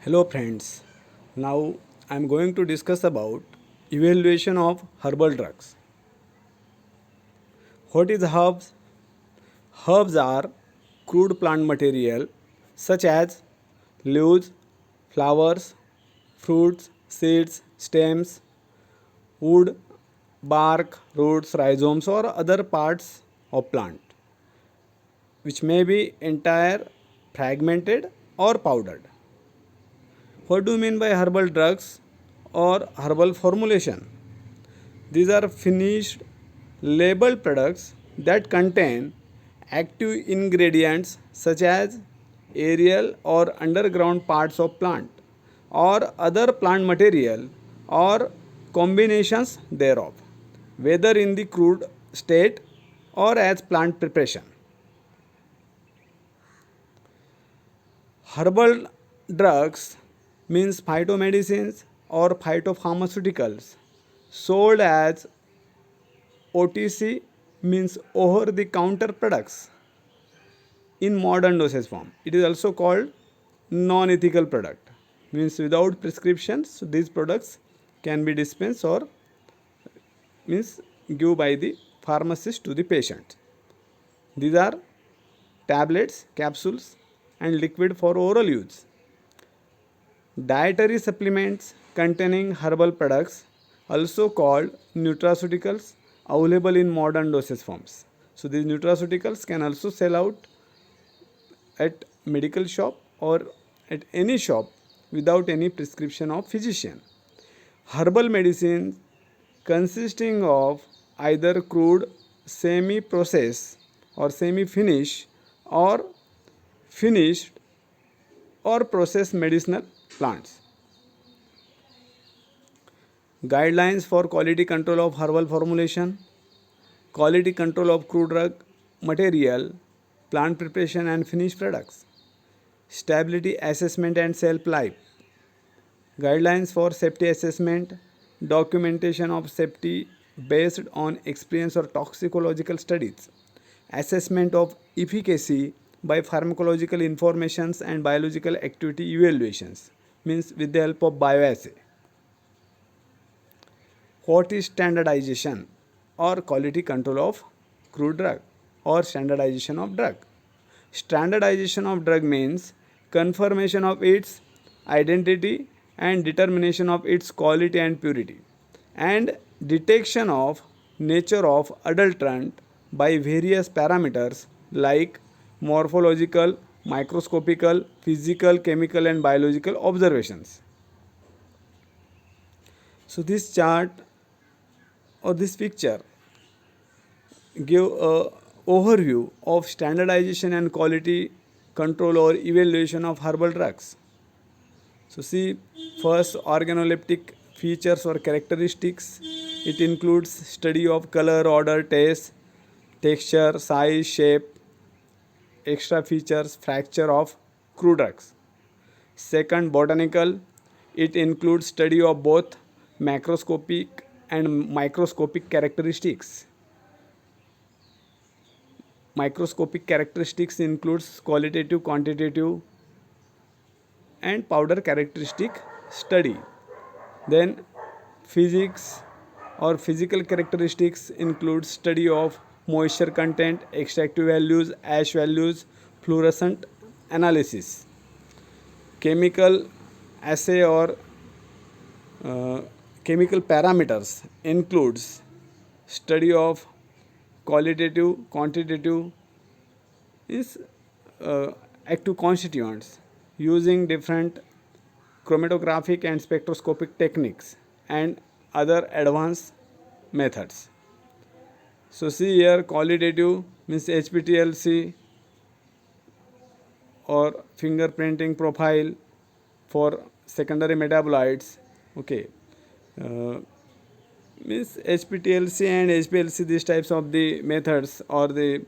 Hello friends. Now I am going to discuss about evaluation of herbal drugs. What is herbs? Herbs are crude plant material such as leaves, flowers, fruits, seeds, stems, wood, bark, roots, rhizomes or other parts of plant which may be entire, fragmented or powdered. What do you mean by herbal drugs or herbal formulation? These are finished labeled products that contain active ingredients such as aerial or underground parts of plant or other plant material or combinations thereof, whether in the crude state or as plant preparation. Herbal drugs means phytomedicines or phytopharmaceuticals sold as OTC means over the counter products in modern dosage form. It is also called non ethical product means without prescriptions. So these products can be dispensed or means give by the pharmacist to the patient. These are tablets, capsules and liquid for oral use. Dietary supplements containing herbal products, also called nutraceuticals, available in modern dosage forms. So these nutraceuticals can also sell out at medical shop or at any shop without any prescription of physician. Herbal medicine consisting of either crude, semi-processed or semi-finished or finished or processed medicinal plants. Guidelines for quality control of herbal formulation, quality control of crude drug material, plant preparation and finished products, stability assessment and shelf life, guidelines for safety assessment, documentation of safety based on experience or toxicological studies, assessment of efficacy by pharmacological informations and biological activity evaluations, means with the help of bioassay. What is standardization or quality control of crude drug or standardization of drug? Standardization of drug means confirmation of its identity and determination of its quality and purity, and detection of nature of adulterant by various parameters like morphological, microscopical, physical, chemical and biological observations. So this chart or this picture give a overview of standardization and quality control or evaluation of herbal drugs. So see, first organoleptic features or characteristics. It includes study of color, odor, taste, texture, size, shape, extra features, fracture of crude drugs. Second, botanical. It includes study of both macroscopic and microscopic characteristics. Microscopic characteristics includes qualitative, quantitative and powder characteristic study. Then physics or physical characteristics includes study of moisture content, extractive values, ash values, fluorescent analysis. Chemical assay or uh, chemical parameters includes study of qualitative, quantitative is active constituents using different chromatographic and spectroscopic techniques and other advanced methods. So see here qualitative means HPTLC or fingerprinting profile for secondary metabolites. Okay. Uh, means HPTLC and HPLC, these types of the methods or the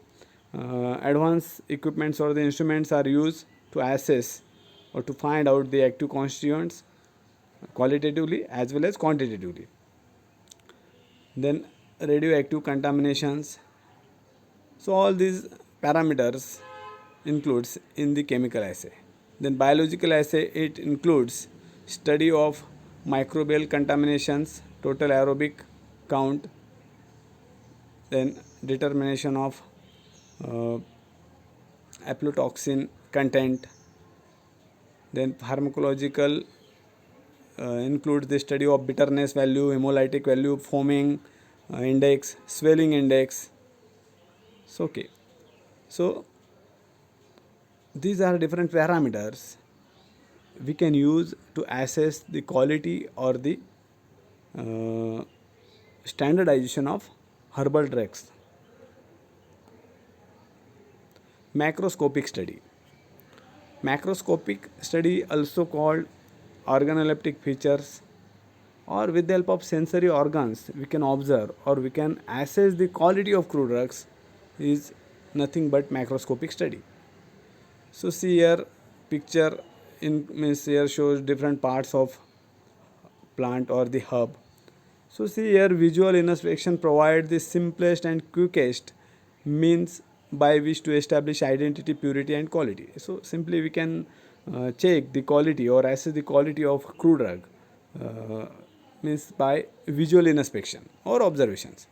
advanced equipments or the instruments are used to assess or to find out the active constituents qualitatively as well as quantitatively. Then radioactive contaminations. So all these parameters includes in the chemical assay. Then biological assay, it includes study of microbial contaminations, total aerobic count, then determination of uh, aflatoxin content. Then pharmacological includes the study of bitterness value, hemolytic value, foaming index, swelling index. So okay, so these are different parameters we can use to assess the quality or the uh, standardization of herbal drugs. Macroscopic study. Macroscopic study, also called organoleptic features, or with the help of sensory organs we can observe or we can assess the quality of crude drugs, is nothing but macroscopic study. So see here picture in means here shows different parts of plant or the herb. So see here visual inspection provide the simplest and quickest means by which to establish identity, purity and quality. So simply we can check the quality or assess the quality of crude drug uh, means by visual inspection or observations.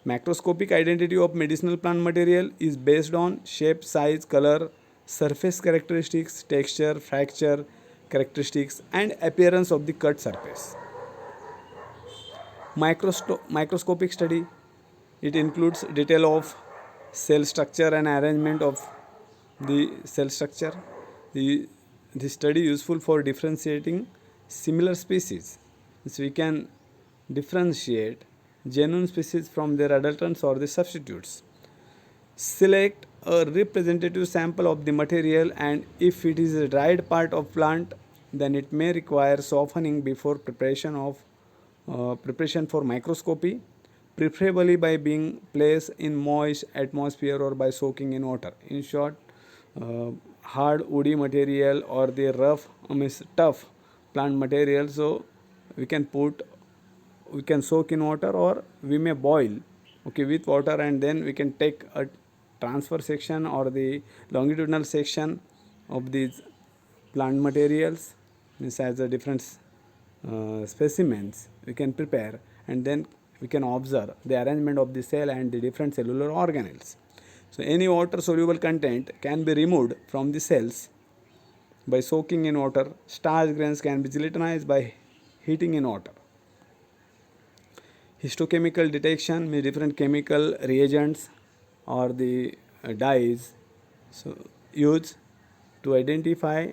Macroscopic identity of medicinal plant material is based on shape, size, color, surface characteristics, texture, fracture characteristics and appearance of the cut surface. Microscopic study, it includes detail of cell structure and arrangement of the cell structure. The, the study useful for differentiating similar species. So we can differentiate genuine species from their adulterants or the substitutes. Select a representative sample of the material, and if it is a dried part of plant, then it may require softening before preparation for microscopy, preferably by being placed in moist atmosphere or by soaking in water. In short, hard woody material or the rough means tough plant material, so we can put, we can soak in water or we may boil, okay, with water, and then we can take a transfer section or the longitudinal section of these plant materials, means as a different specimens we can prepare, and then we can observe the arrangement of the cell and the different cellular organelles. So any water soluble content can be removed from the cells by soaking in water. Starch grains can be gelatinized by heating in water. Histochemical detection means different chemical reagents or the dyes so used to identify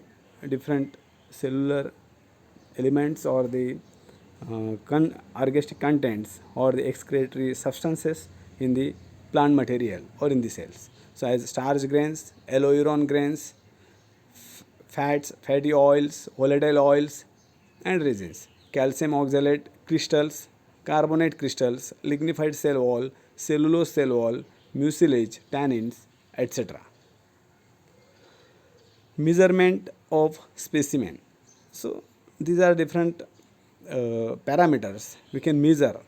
different cellular elements or the orgastic contents or the excretory substances in the plant material or in the cells. So as starch grains, alloiron grains, fats, fatty oils, volatile oils and resins, calcium oxalate crystals, carbonate crystals, lignified cell wall, cellulose cell wall, mucilage, tannins, etc. Measurement of specimen. So these are different parameters we can measure,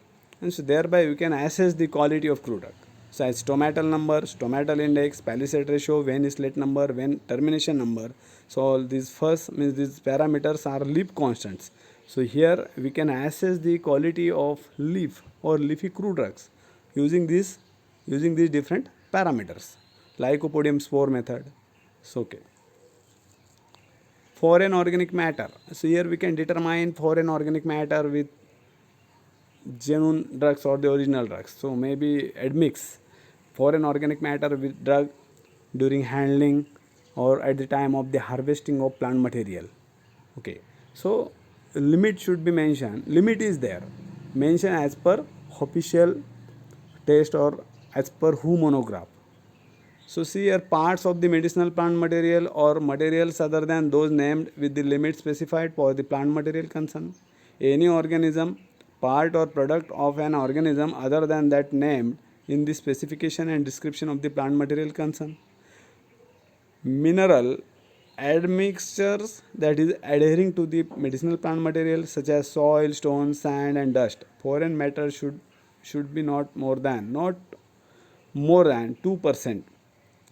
and so thereby we can assess the quality of crude drug. So as stomatal number, stomatal index, palisade ratio, vein slit number, vein termination number. So all these first means these parameters are leaf constants. So here we can assess the quality of leaf or leafy crude drugs using these different parameters. Lycopodium spore method. So okay. Foreign organic matter. So here we can determine foreign organic matter with genuine drugs or the original drugs. So maybe admix foreign organic matter with drug during handling or at the time of the harvesting of plant material. Okay. So limit should be mentioned. Limit is there. Mention as per official test or as per WHO monograph. So see here parts of the medicinal plant material or materials other than those named with the limit specified for the plant material concerned. Any organism, part or product of an organism other than that named in the specification and description of the plant material concerned. Mineral admixtures that is adhering to the medicinal plant material such as soil, stone, sand and dust. Foreign matter should be not more than 2%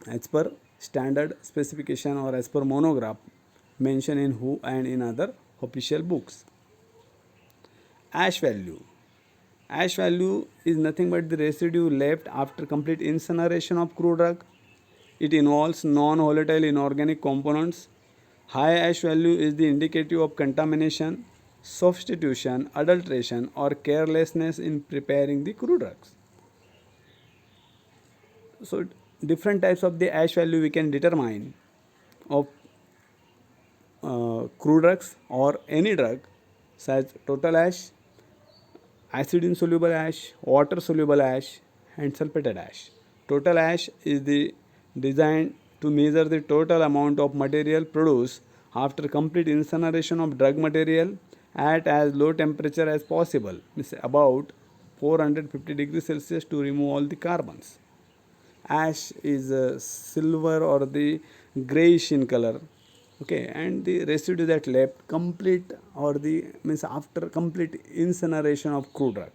as per standard specification or as per monograph mentioned in WHO and in other official books. Ash value. Ash value is nothing but the residue left after complete incineration of crude drug. It involves non-volatile inorganic components. High ash value is the indicative of contamination, substitution, adulteration, or carelessness in preparing the crude drugs. So, different types of the ash value we can determine of crude drugs or any drug, such as total ash, acid insoluble ash, water soluble ash, and sulfated ash. Total ash is the designed to measure the total amount of material produced after complete incineration of drug material at as low temperature as possible, means about 450 degrees Celsius, to remove all the carbons. Ash is silver or the grayish in color, okay, and the residue that left complete or the means after complete incineration of crude drug.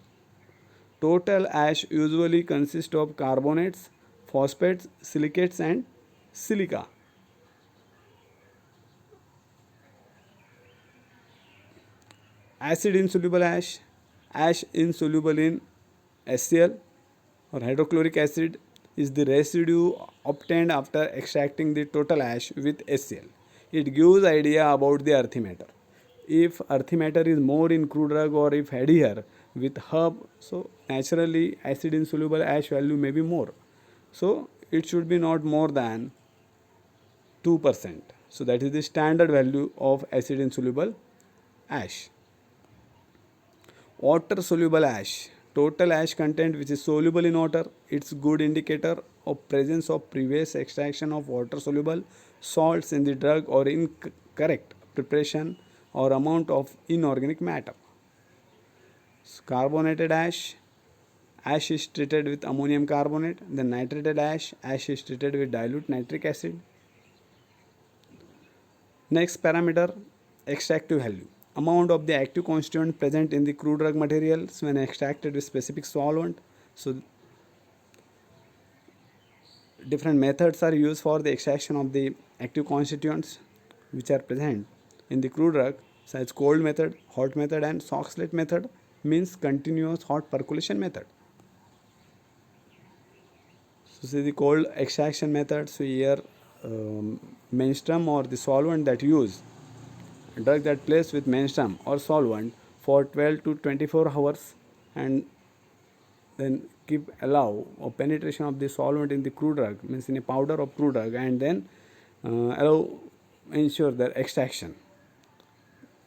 Total ash usually consists of carbonates, phosphates, silicates, and silica. Acid insoluble ash, ash insoluble in HCl or hydrochloric acid, is the residue obtained after extracting the total ash with HCl. It gives idea about the earthy matter. If earthy matter is more in crude drug or if adhere with herb, so naturally acid insoluble ash value may be more. So it should be not more than 2%. So that is the standard value of acid insoluble ash. Water soluble ash. Total ash content which is soluble in water. It's good indicator of presence of previous extraction of water soluble salts in the drug or incorrect preparation or amount of inorganic matter. Carbonated ash. Ash is treated with ammonium carbonate. Then nitrated ash. Ash is treated with dilute nitric acid. Next parameter, extractive value. Amount of the active constituent present in the crude drug materials when extracted with specific solvent. So different methods are used for the extraction of the active constituents which are present in the crude drug, such as cold method, hot method, and Soxhlet method, means continuous hot percolation method. So see the cold extraction method. So here menstruum or the solvent that use drug that placed with menstruum or solvent for 12 to 24 hours and then keep allow of penetration of the solvent in the crude drug, means in a powder of crude drug, and then allow ensure their extraction.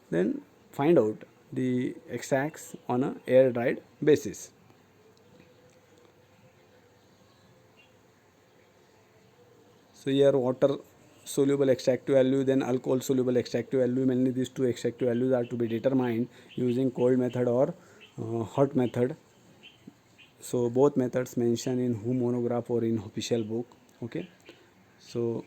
Then find out the extracts on a air dried basis. So here water soluble extractive value, then alcohol soluble extractive value. Mainly these two extractive values are to be determined using cold method or hot method. So both methods mentioned in WHO monograph or in official book. Okay. So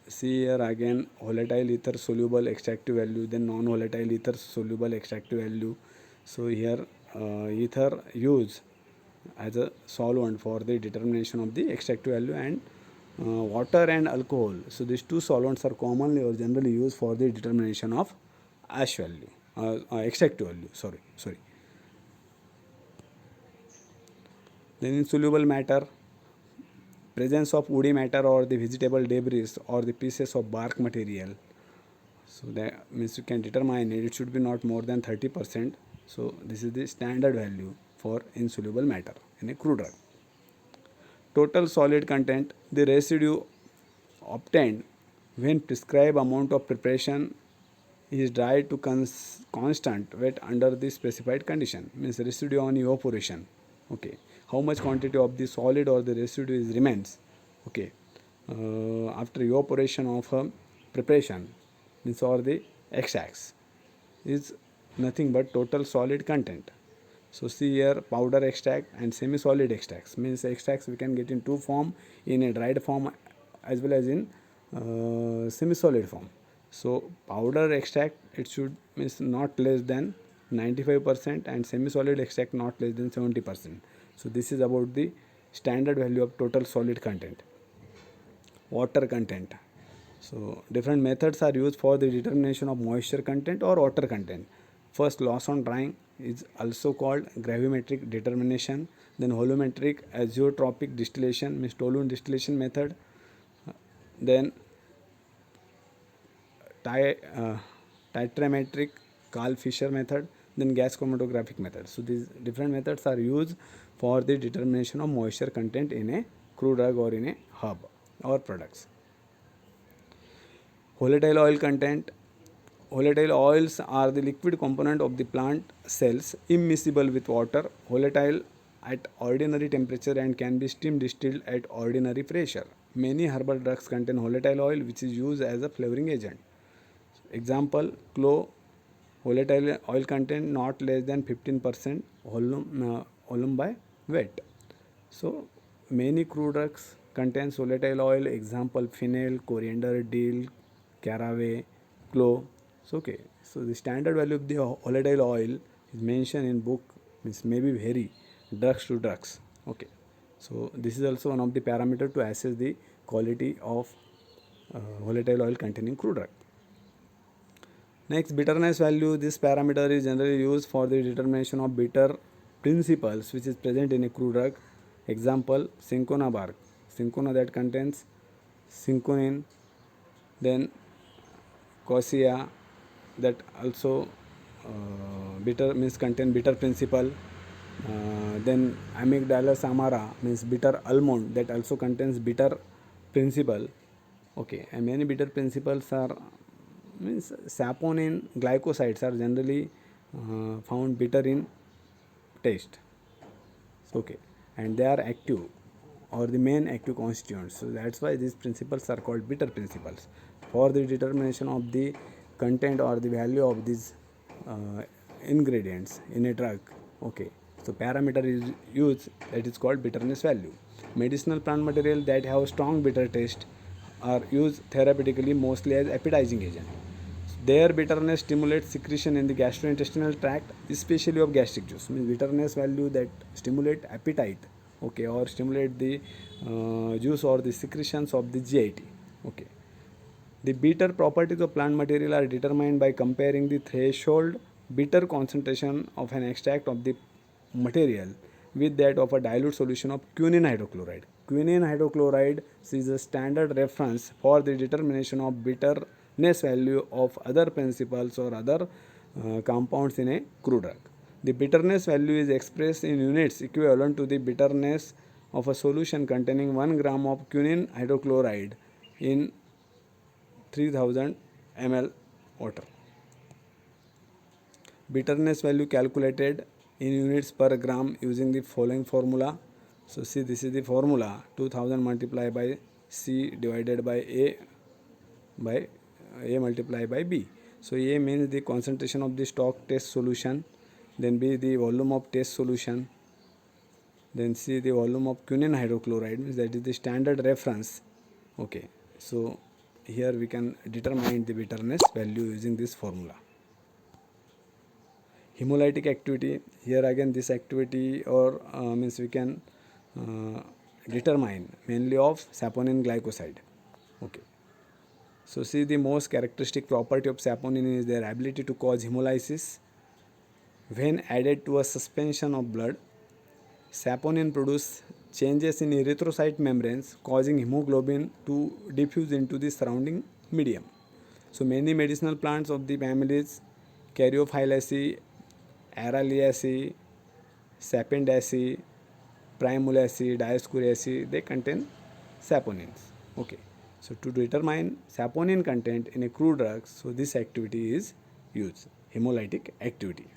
see here again volatile ether soluble extractive value, then non-volatile ether soluble extractive value. So here ether used as a solvent for the determination of the extractive value, and water and alcohol. So these two solvents are commonly or generally used for the determination of ash value, extractive value. Sorry. Then insoluble matter, presence of woody matter or the vegetable debris or the pieces of bark material. So that means you can determine it should be not more than 30%. So this is the standard value for insoluble matter in a crude drug. Total solid content, the residue obtained when prescribed amount of preparation is dried to constant wet under the specified condition, means residue on evaporation. Okay, how much quantity of the solid or the residue is remains, okay, after evaporation of preparation, means or the extracts, is nothing but total solid content. So see here powder extract and semi-solid extracts, means extracts we can get in two form, in a dried form as well as in semi-solid form. So powder extract it should means not less than 95% and semi-solid extract not less than 70%. So this is about the standard value of total solid content. Water content. So different methods are used for the determination of moisture content or water content. First, loss on drying is also called gravimetric determination. Then holometric azeotropic distillation means toluene distillation method. Then titrametric Carl Fisher method. Then gas chromatographic method. So these different methods are used for the determination of moisture content in a crude drug or in a herb or products. Volatile oil content. Volatile oils are the liquid component of the plant cells immiscible with water, volatile at ordinary temperature and can be steam distilled at ordinary pressure. Many herbal drugs contain volatile oil which is used as a flavoring agent. Example, clove volatile oil content not less than 15% volume by weight. So many crude drugs contains volatile oil. Example, fennel, coriander, dill, caraway, clove. So okay. So the standard value of the volatile oil is mentioned in book, means maybe vary drugs to drugs. Okay. So this is also one of the parameter to assess the quality of volatile oil containing crude drug. Next, bitterness value. This parameter is generally used for the determination of bitter principles which is present in a crude drug. Example, cinchona bark. Cinchona that contains cinchonin, then cassia that also bitter means contain bitter principle. Then amygdalus amara means bitter almond that also contains bitter principle. Okay, and many bitter principles are means saponin glycosides are generally found bitter in taste. Okay, and they are active or the main active constituents. So that's why these principles are called bitter principles. For the determination of the content or the value of these ingredients in a drug, okay, so parameter is used that is called bitterness value. Medicinal plant material that have strong bitter taste are used therapeutically mostly as appetizing agent. Their bitterness stimulates secretion in the gastrointestinal tract, especially of gastric juice. Means bitterness value that stimulate appetite, okay, or stimulate the juice or the secretions of the GIT. Okay. The bitter properties of plant material are determined by comparing the threshold bitter concentration of an extract of the material with that of a dilute solution of quinine hydrochloride. Quinine hydrochloride is a standard reference for the determination of bitterness value of other principles or other compounds in a crude drug. The bitterness value is expressed in units equivalent to the bitterness of a solution containing 1 gram of quinine hydrochloride in 3000 ml water. Bitterness value calculated in units per gram using the following formula. So see, this is the formula: 2000 multiplied by C divided by A multiplied by B. So A means the concentration of the stock test solution, then B the volume of test solution, then C the volume of quinine hydrochloride, means that is the standard reference. Okay, so here we can determine the bitterness value using this formula. Hemolytic activity, here again this activity or means we can determine mainly of saponin glycoside. Okay, so see, the most characteristic property of saponin is their ability to cause hemolysis. When added to a suspension of blood, saponin produces changes in erythrocyte membranes causing hemoglobin to diffuse into the surrounding medium. So many medicinal plants of the families Caryophyllaceae, Araliaceae, Sapindaceae, Primulaceae, Dioscuriaceae, they contain saponins. Okay, so to determine saponin content in a crude drug, so this activity is used, hemolytic activity.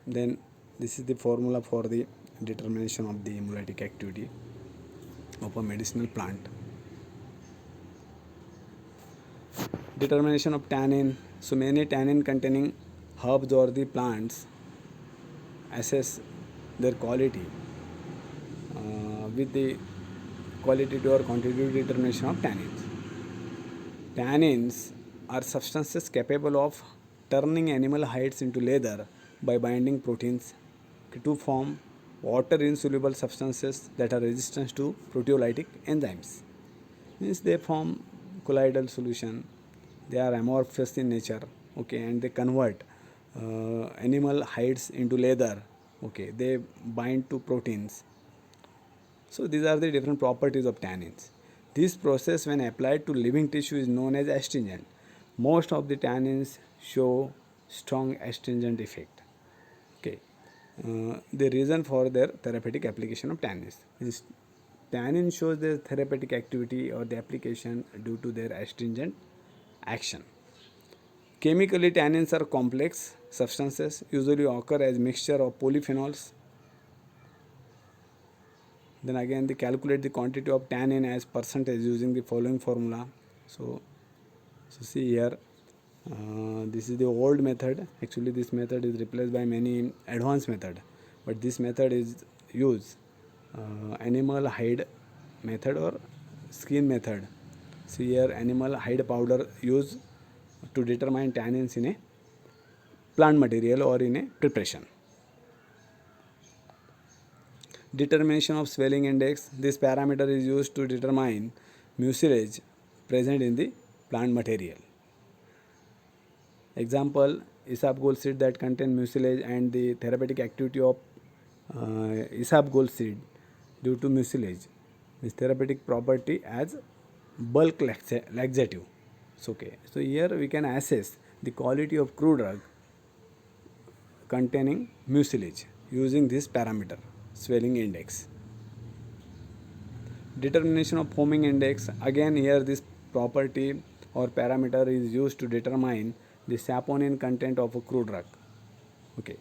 Then this is the formula for the determination of the hemolytic activity of a medicinal plant. Determination of tannin. So many tannin containing herbs or the plants assess their quality with the qualitative or quantitative determination of tannins. Tannins are substances capable of turning animal hides into leather by binding proteins to form water insoluble substances that are resistant to proteolytic enzymes. Means they form colloidal solution. They are amorphous in nature, okay, and they convert animal hides into leather, okay. They bind to proteins. So these are the different properties of tannins. This process, when applied to living tissue, is known as astringent. Most of the tannins show strong astringent effect. Okay. The reason for their therapeutic application of tannins is tannin shows their therapeutic activity or the application due to their astringent action. Chemically, tannins are complex substances, usually occur as mixture of polyphenols. Then again, they calculate the quantity of tannin as percentage using the following formula. So see here, this is the old method. Actually, this method is replaced by many advanced method, but this method is used animal hide method or skin method. See here, animal hide powder used to determine tannins in a plant material or in a preparation. Determination of swelling index. This parameter is used to determine mucilage present in the plant material. Example, isabgol seed that contain mucilage and the therapeutic activity of isabgol seed due to mucilage is therapeutic property as bulk laxative. So, okay. So here we can assess the quality of crude drug containing mucilage using this parameter, swelling index. Determination of foaming index. Again here this property or parameter is used to determine the saponin content of a crude drug. Okay.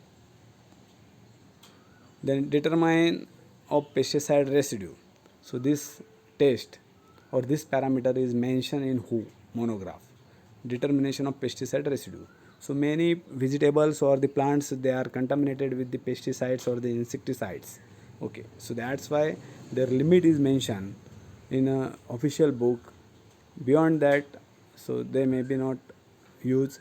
Then determine of pesticide residue. So this test or this parameter is mentioned in WHO monograph. Determination of pesticide residue. So many vegetables or the plants, they are contaminated with the pesticides or the insecticides. Okay, so that's why their limit is mentioned in a official book. Beyond that, so they may be not used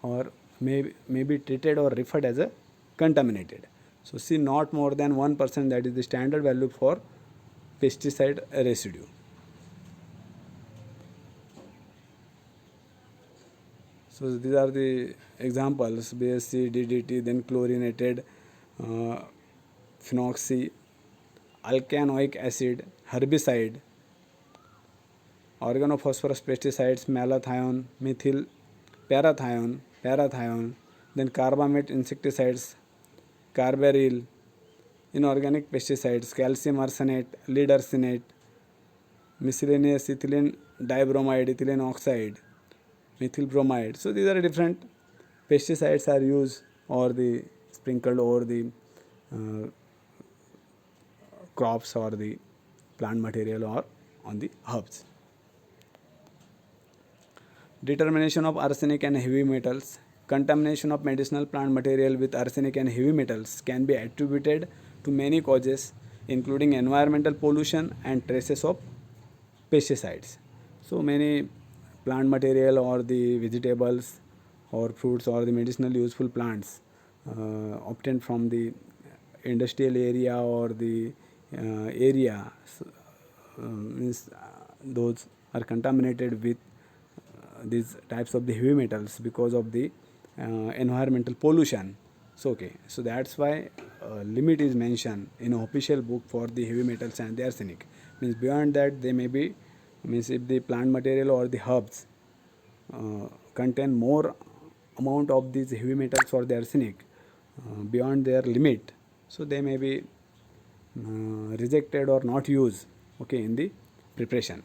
or may be treated or referred as a contaminated. So see, not more than 1%, that is the standard value for pesticide residue. So these are the examples: BSC, DDT, then chlorinated, phenoxy, alkanoic acid, herbicide, organophosphorus pesticides, malathion, methyl parathion, then carbamate insecticides, carbaryl, inorganic pesticides, calcium arsenate, lead arsenate, miscellaneous ethylene dibromide, ethylene oxide, methyl bromide. So these are different pesticides are used or the sprinkled over the crops or the plant material or on the herbs. Determination of arsenic and heavy metals. Contamination of medicinal plant material with arsenic and heavy metals can be attributed to many causes, including environmental pollution and traces of pesticides. So many plant material or the vegetables or fruits or the medicinal useful plants obtained from the industrial area or the area means those are contaminated with these types of the heavy metals because of the environmental pollution. So okay, so that's why limit is mentioned in an official book for the heavy metals and the arsenic. Means beyond that they may be, means if the plant material or the herbs contain more amount of these heavy metals or the arsenic beyond their limit, so they may be rejected or not used, okay, in the preparation.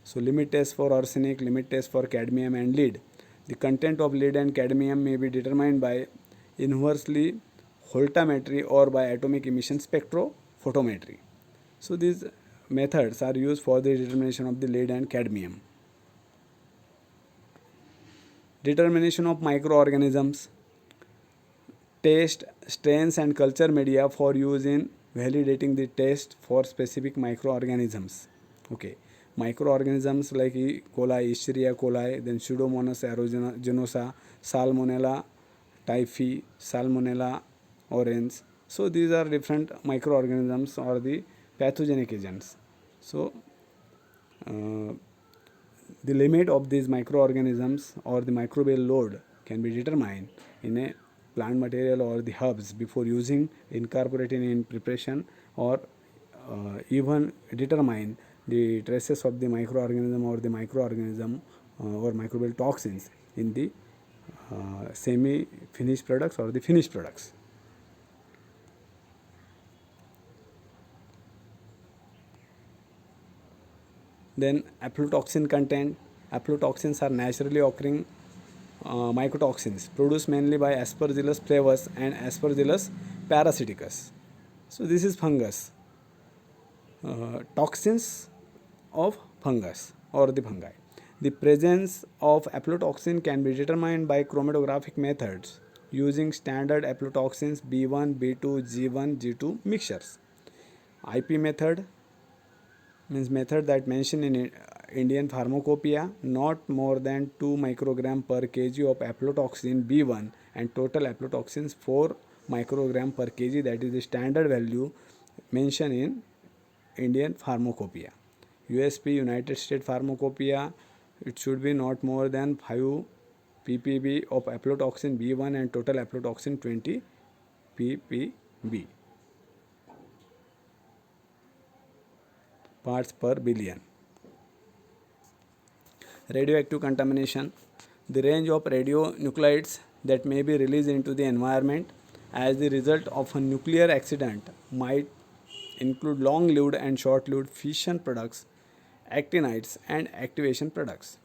So limit test for arsenic, limit test for cadmium and lead. The content of lead and cadmium may be determined by inversely voltammetry or by atomic emission spectrophotometry. So these methods are used for the determination of the lead and cadmium. Determination of microorganisms. Test strains and culture media for use in validating the test for specific microorganisms. Okay, microorganisms like E. coli, Escherichia coli, then Pseudomonas aeruginosa, Salmonella typhi, Salmonella aureus, So these are different microorganisms or the pathogenic agents. So uh, the limit of these microorganisms or the microbial load can be determined in a plant material or the herbs before using, incorporating in preparation, or even determine the traces of the microorganism or the microorganism or microbial toxins in the semi finished products or the finished products. Then aflatoxin content. Aflatoxins are naturally occurring mycotoxins produced mainly by Aspergillus flavus and Aspergillus parasiticus. So this is fungus. Toxins of fungus or the fungi. The presence of aflatoxin can be determined by chromatographic methods using standard aflatoxins B1, B2, G1, G2 mixtures. IP method means method that mentioned in Indian Pharmacopoeia, not more than 2 microgram per kg of aflatoxin B1 and total aflatoxins 4 microgram per kg, that is the standard value mentioned in Indian Pharmacopoeia. USP United States Pharmacopoeia, it should be not more than 5 ppb of aflatoxin B1 and total aflatoxin 20 ppb parts per billion. Radioactive contamination. The range of radionuclides that may be released into the environment as the result of a nuclear accident might include long-lived and short-lived fission products, actinides, and activation products.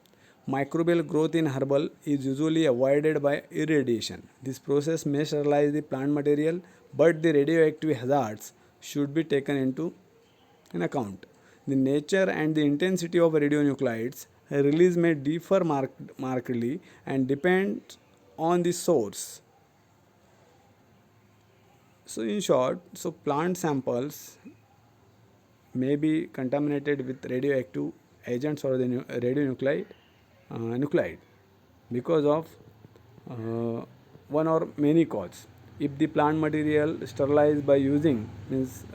Microbial growth in herbal is usually avoided by irradiation. This process may sterilize the plant material, but the radioactive hazards should be taken into in account. The nature and the intensity of radionuclides release may differ markedly and depend on the source. So in short, so plant samples may be contaminated with radioactive agents or the radionuclide nuclide because of one or many causes. If the plant material sterilized by using means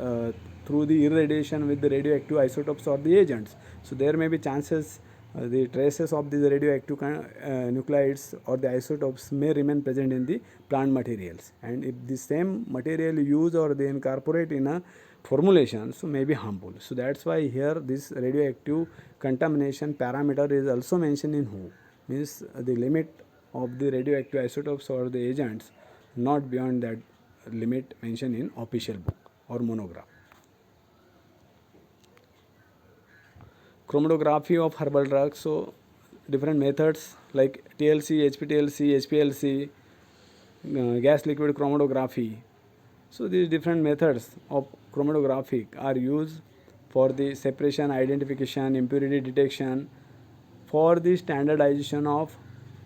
through the irradiation with the radioactive isotopes or the agents, so there may be chances the traces of these radioactive nuclides or the isotopes may remain present in the plant materials, and if the same material use or they incorporate in a formulation, so may be harmful. So that's why here this radioactive contamination parameter is also mentioned in WHO, means the limit of the radioactive isotopes or the agents not beyond that limit mentioned in official book or monograph. Chromatography of herbal drugs. So different methods like TLC, HPTLC, HPLC, gas liquid chromatography. So these different methods of chromatography are used for the separation, identification, impurity detection, for the standardization of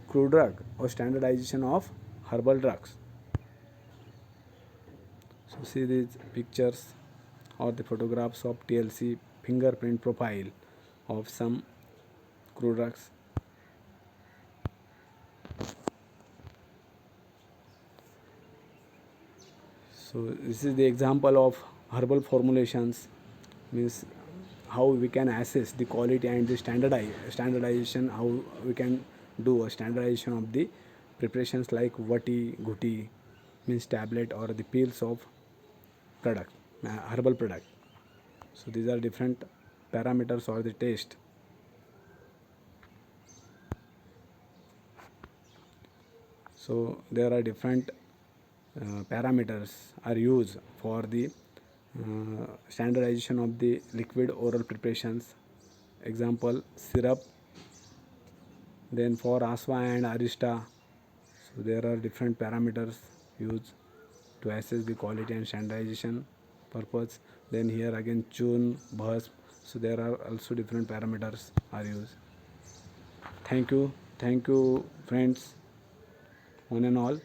crude drug or standardization of herbal drugs. So see these pictures or the photographs of TLC fingerprint profile of some crude drugs. So this is the example of herbal formulations, means how we can assess the quality and the standardization, how we can do a standardization of the preparations like vati, guti, means tablet or the pills of product, herbal product. So these are different parameters or the taste. So there are different parameters are used for the standardization of the liquid oral preparations. Example syrup. Then for Aswa and Arista, so there are different parameters used to assess the quality and standardization purpose. Then here again chun, bhasp. So there are also different parameters are used. Thank you friends, one and all.